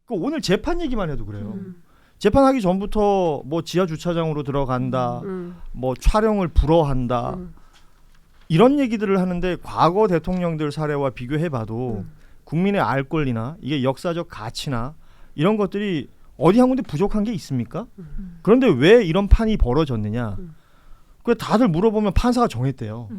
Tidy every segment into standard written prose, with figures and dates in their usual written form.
그 오늘 재판 얘기만 해도 그래요. 재판하기 전부터 뭐 지하 주차장으로 들어간다, 뭐 촬영을 불허한다 이런 얘기들을 하는데 과거 대통령들 사례와 비교해봐도 국민의 알 권리나 이게 역사적 가치나 이런 것들이 어디 한 군데 부족한 게 있습니까? 그런데 왜 이런 판이 벌어졌느냐? 그 다들 물어보면 판사가 정했대요.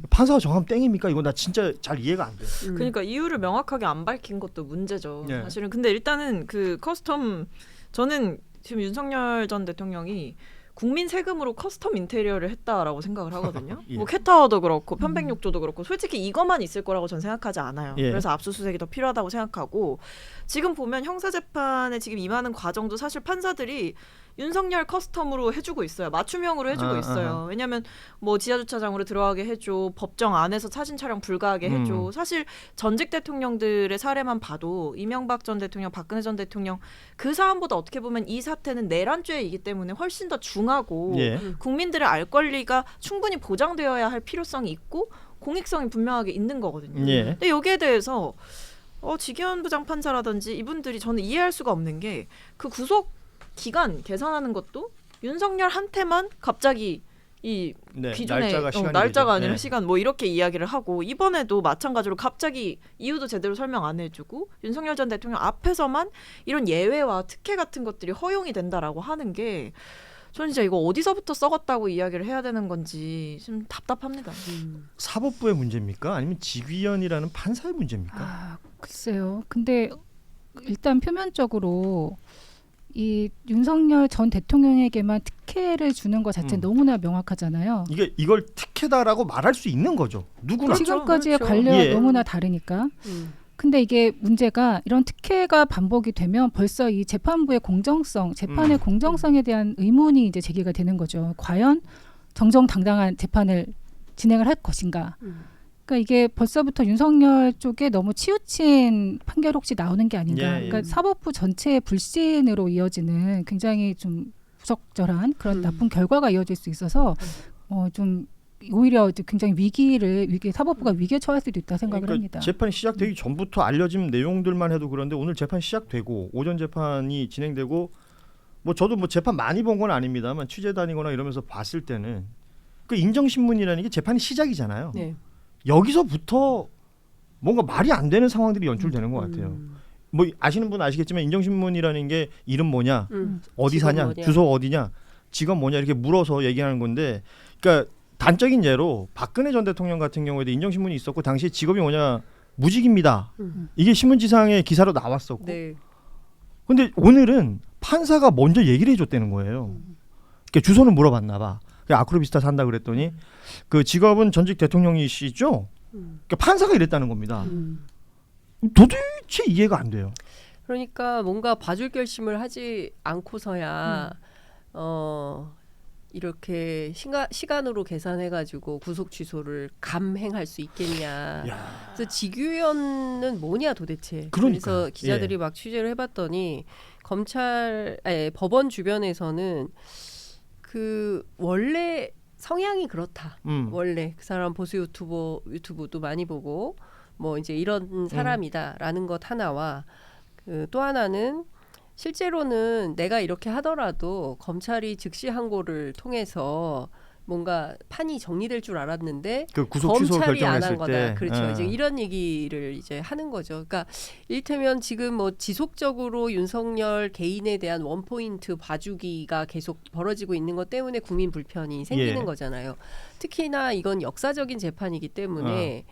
판사가 정하면 땡입니까? 이거 나 진짜 잘 이해가 안 돼요. 그러니까 이유를 명확하게 안 밝힌 것도 문제죠. 예. 사실은 근데 일단은 그 커스텀 저는 지금 윤석열 전 대통령이 국민 세금으로 커스텀 인테리어를 했다라고 생각을 하거든요. 예. 뭐 캣타워도 그렇고 편백욕조도 그렇고 솔직히 이것만 있을 거라고 전 생각하지 않아요. 예. 그래서 압수수색이 더 필요하다고 생각하고 지금 보면 형사재판에 지금 임하는 과정도 사실 판사들이 윤석열 커스텀으로 해주고 있어요. 맞춤형으로 해주고 있어요. 왜냐하면 뭐 지하주차장으로 들어가게 해줘, 법정 안에서 사진 촬영 불가하게 해줘. 사실 전직 대통령들의 사례만 봐도 이명박 전 대통령, 박근혜 전 대통령 그 사안보다 어떻게 보면 이 사태는 내란죄이기 때문에 훨씬 더 중하고 예. 국민들의 알 권리가 충분히 보장되어야 할 필요성이 있고 공익성이 분명하게 있는 거거든요. 예. 근데 여기에 대해서 지기현 부장판사라든지 이분들이 저는 이해할 수가 없는 게 그 구속 기간 계산하는 것도 윤석열한테만 갑자기 이 네, 기존의 날짜가 날짜가 아니라 네. 시간 뭐 이렇게 이야기를 하고 이번에도 마찬가지로 갑자기 이유도 제대로 설명 안 해주고 윤석열 전 대통령 앞에서만 이런 예외와 특혜 같은 것들이 허용이 된다라고 하는 게 저는 진짜 이거 어디서부터 썩었다고 이야기를 해야 되는 건지 좀 답답합니다. 사법부의 문제입니까? 아니면 지귀현이라는 판사의 문제입니까? 글쎄요. 근데 일단 표면적으로 이 윤석열 전 대통령에게만 특혜를 주는 것 자체는 너무나 명확하잖아요. 이걸 특혜다라고 말할 수 있는 거죠. 누구나. 지금까지의 그렇죠. 관례와 예. 너무나 다르니까. 근데 이게 문제가 이런 특혜가 반복이 되면 벌써 이 재판부의 공정성, 재판의 공정성에 대한 의문이 이제 제기가 되는 거죠. 과연 정정당당한 재판을 진행을 할 것인가. 그러니까 이게 벌써부터 윤석열 쪽에 너무 치우친 판결 혹시 나오는 게 아닌가. 예, 예. 그러니까 사법부 전체의 불신으로 이어지는 굉장히 좀 부적절한 그런 나쁜 결과가 이어질 수 있어서 좀 오히려 이제 굉장히 사법부가 위기에 처할 수도 있다 생각을 그러니까 합니다. 재판이 시작되기 전부터 알려진 내용들만 해도 그런데 오늘 재판 시작되고 오전 재판이 진행되고 뭐 저도 뭐 재판 많이 본 건 아닙니다만 취재 다니거나 이러면서 봤을 때는 그 인정신문이라는 게 재판이 시작이잖아요. 네. 여기서부터 뭔가 말이 안 되는 상황들이 연출되는 것 같아요. 뭐 아시는 분 아시겠지만 인정신문이라는 게 이름 뭐냐, 어디 직업 사냐, 뭐냐. 주소 어디냐, 직업 뭐냐 이렇게 물어서 얘기하는 건데, 그러니까 단적인 예로 박근혜 전 대통령 같은 경우에도 인정신문이 있었고 당시에 직업이 뭐냐 무직입니다. 이게 신문지상에 기사로 나왔었고. 네. 근데 오늘은 판사가 먼저 얘기를 해줬다는 거예요. 그러니까 주소는 물어봤나 봐. 아크로비스타 산다 그랬더니 그 직업은 전직 대통령이시죠? 그러니까 판사가 이랬다는 겁니다. 도대체 이해가 안 돼요. 그러니까 뭔가 봐줄 결심을 하지 않고서야 이렇게 시간으로 계산해가지고 구속 취소를 감행할 수 있겠냐. 그래서 지규현은 뭐냐 도대체. 그러니까요. 그래서 기자들이 막 취재를 해봤더니 법원 주변에서는 그 원래 성향이 그렇다. 원래 그 사람 보수 유튜브도 많이 보고 뭐 이제 이런 사람이다라는 것 하나와 그 또 하나는 실제로는 내가 이렇게 하더라도 검찰이 즉시 항고를 통해서 뭔가 판이 정리될 줄 알았는데 그 구속 취소 검찰이 안 결정했을 한 거다. 때. 그렇죠. 이제 이런 얘기를 이제 하는 거죠. 그러니까 이를테면 지금 뭐 지속적으로 윤석열 개인에 대한 원포인트 봐주기가 계속 벌어지고 있는 것 때문에 국민 불편이 생기는 예. 거잖아요. 특히나 이건 역사적인 재판이기 때문에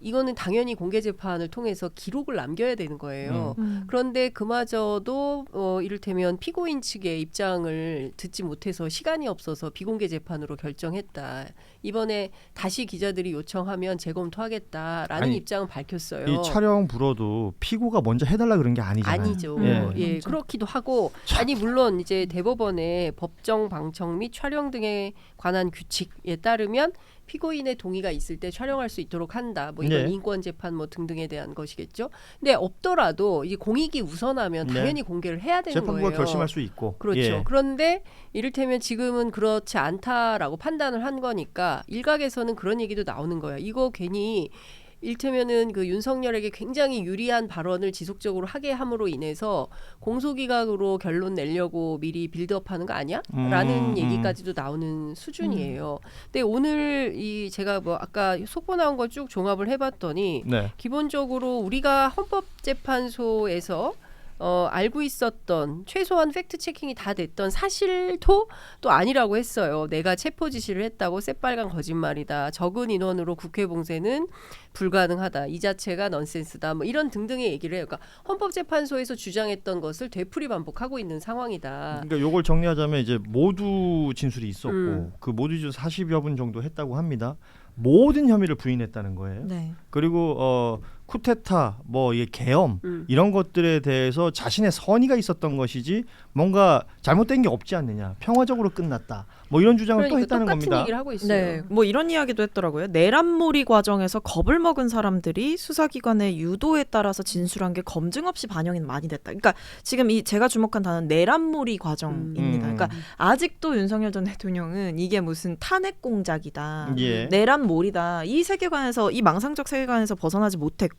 이거는 당연히 공개 재판을 통해서 기록을 남겨야 되는 거예요. 그런데 그마저도 이를테면 피고인 측의 입장을 듣지 못해서 시간이 없어서 비공개 재판으로 결정했다. 이번에 다시 기자들이 요청하면 재검토하겠다라는 아니, 입장은 밝혔어요. 이 촬영 불어도 피고가 먼저 해달라 그런 게 아니잖아요. 아니죠. 예. 그렇기도 하고 아니 물론 이제 대법원의 법정 방청 및 촬영 등에 관한 규칙에 따르면 피고인의 동의가 있을 때 촬영할 수 있도록 한다. 뭐 이건 네. 인권 재판 뭐 등등에 대한 것이겠죠. 근데 없더라도 이제 공익이 우선하면 네. 당연히 공개를 해야 되는 재판부가 거예요. 결심할 수 있고. 그렇죠. 예. 그런데 이를테면 지금은 그렇지 않다라고 판단을 한 거니까 일각에서는 그런 얘기도 나오는 거예요. 이거 괜히 일테면은 그 윤석열에게 굉장히 유리한 발언을 지속적으로 하게 함으로 인해서 공소기각으로 결론 내려고 미리 빌드업하는 거 아니야? 라는 얘기까지도 나오는 수준이에요. 근데 오늘 이 제가 뭐 아까 속보 나온 거 쭉 종합을 해봤더니 네. 기본적으로 우리가 헌법재판소에서 알고 있었던 최소한 팩트 체킹이 다 됐던 사실도 또 아니라고 했어요. 내가 체포 지시를 했다고 새빨간 거짓말이다. 적은 인원으로 국회 봉쇄는 불가능하다. 이 자체가 넌센스다. 뭐 이런 등등의 얘기를 해요. 그러니까 헌법재판소에서 주장했던 것을 되풀이 반복하고 있는 상황이다. 그러니까 요걸 정리하자면 이제 모두 진술이 있었고 그 모두 진술 40여 분 정도 했다고 합니다. 모든 혐의를 부인했다는 거예요. 네. 그리고 쿠데타, 뭐 이게 계엄 이런 것들에 대해서 자신의 선의가 있었던 것이지 뭔가 잘못된 게 없지 않느냐, 평화적으로 끝났다, 뭐 이런 주장을 그러니까 또 했다는 똑같은 겁니다. 얘기를 하고 있어요. 네, 뭐 이런 이야기도 했더라고요. 내란몰이 과정에서 겁을 먹은 사람들이 수사기관의 유도에 따라서 진술한 게 검증 없이 반영이 많이 됐다. 그러니까 지금 이 제가 주목한 단어는 내란몰이 과정입니다. 그러니까 아직도 윤석열 전 대통령은 이게 무슨 탄핵 공작이다, 예. 내란몰이다, 이 세계관에서, 이 망상적 세계관에서 벗어나지 못했고,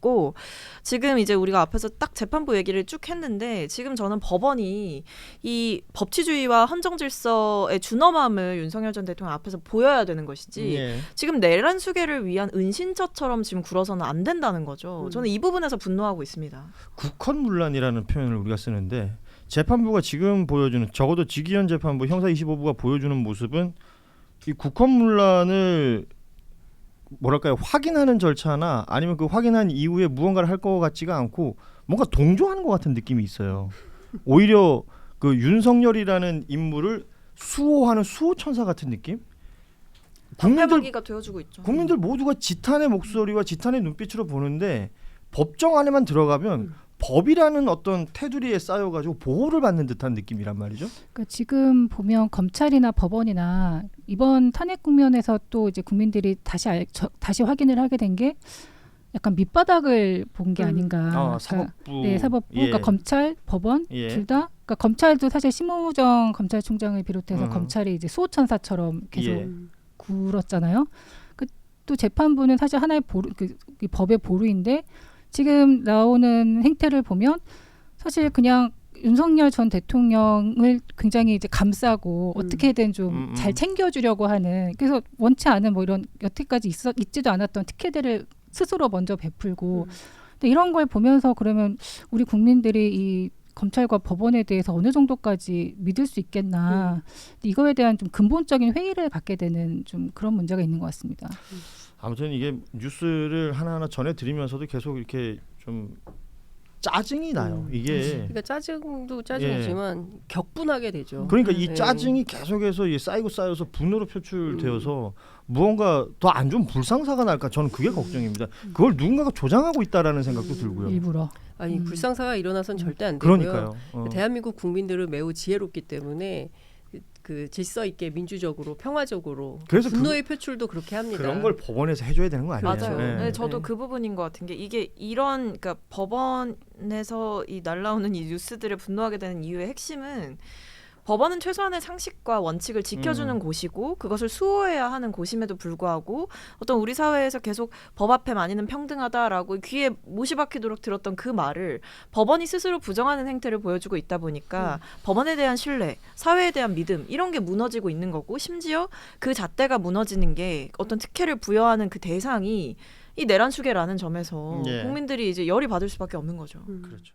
지금 이제 우리가 앞에서 딱 재판부 얘기를 쭉 했는데 지금 저는 법원이 이 법치주의와 헌정질서의 준엄함을 윤석열 전 대통령 앞에서 보여야 되는 것이지 예. 지금 내란 수계를 위한 은신처처럼 지금 굴어서는 안 된다는 거죠. 저는 이 부분에서 분노하고 있습니다. 국헌문란이라는 표현을 우리가 쓰는데 재판부가 지금 보여주는, 적어도 지기현 재판부 형사 25부가 보여주는 모습은 이 국헌문란을 뭐랄까요, 확인하는 절차나 아니면 그 확인한 이후에 무언가를 할 것 같지가 않고 뭔가 동조하는 것 같은 느낌이 있어요. 오히려 그 윤석열이라는 인물을 수호하는 수호천사 같은 느낌? 방패막이가 되어주고 있죠. 국민들 모두가 지탄의 목소리와 지탄의 눈빛으로 보는데 법정 안에만 들어가면 법이라는 어떤 테두리에 쌓여가지고 보호를 받는 듯한 느낌이란 말이죠. 그러니까 지금 보면 검찰이나 법원이나 이번 탄핵 국면에서 또 이제 국민들이 다시 확인을 하게 된 게 약간 밑바닥을 본 게 아닌가. 사법부. 네, 사법부. 예. 그러니까 검찰, 법원 예. 둘 다. 그러니까 검찰도 사실 심우정 검찰총장을 비롯해서 검찰이 이제 수호천사처럼 계속 예. 굴었잖아요. 또 재판부는 사실 하나의 이 법의 보루인데 지금 나오는 행태를 보면 사실 그냥 윤석열 전 대통령을 굉장히 이제 감싸고 어떻게든 좀 잘 챙겨주려고 하는, 그래서 원치 않은 뭐 이런 여태까지 있지도 않았던 특혜들을 스스로 먼저 베풀고 근데 이런 걸 보면서 그러면 우리 국민들이 이 검찰과 법원에 대해서 어느 정도까지 믿을 수 있겠나, 이거에 대한 좀 근본적인 회의를 갖게 되는 좀 그런 문제가 있는 것 같습니다. 아무튼 이게 뉴스를 하나하나 전해드리면서도 계속 이렇게 좀 짜증이 나요. 이게 그러니까 짜증도 짜증이지만 격분하게 되죠. 그러니까 이 짜증이 계속해서 쌓여서 분노로 표출되어서 무언가 더 안 좋은 불상사가 날까, 저는 그게 걱정입니다. 그걸 누군가가 조장하고 있다라는 생각도 들고요. 일부러. 아니 불상사가 일어나선 절대 안 되고요. 그러니까요. 대한민국 국민들은 매우 지혜롭기 때문에 그 질서 있게 민주적으로 평화적으로 그래서 분노의 표출도 그렇게 합니다. 그런 걸 법원에서 해줘야 되는 거 아니에요? 맞아요. 네. 네, 저도 그 부분인 것 같은 게 이게 이런, 그러니까 법원에서 이 날라오는 이 뉴스들에 분노하게 되는 이유의 핵심은 법원은 최소한의 상식과 원칙을 지켜주는 곳이고 그것을 수호해야 하는 곳임에도 불구하고 어떤 우리 사회에서 계속 법 앞에 만인은 평등하다라고 귀에 못이 박히도록 들었던 그 말을 법원이 스스로 부정하는 행태를 보여주고 있다 보니까 법원에 대한 신뢰, 사회에 대한 믿음 이런 게 무너지고 있는 거고, 심지어 그 잣대가 무너지는 게 어떤 특혜를 부여하는 그 대상이 이 내란 수계라는 점에서 예. 국민들이 이제 열이 받을 수밖에 없는 거죠. 그렇죠.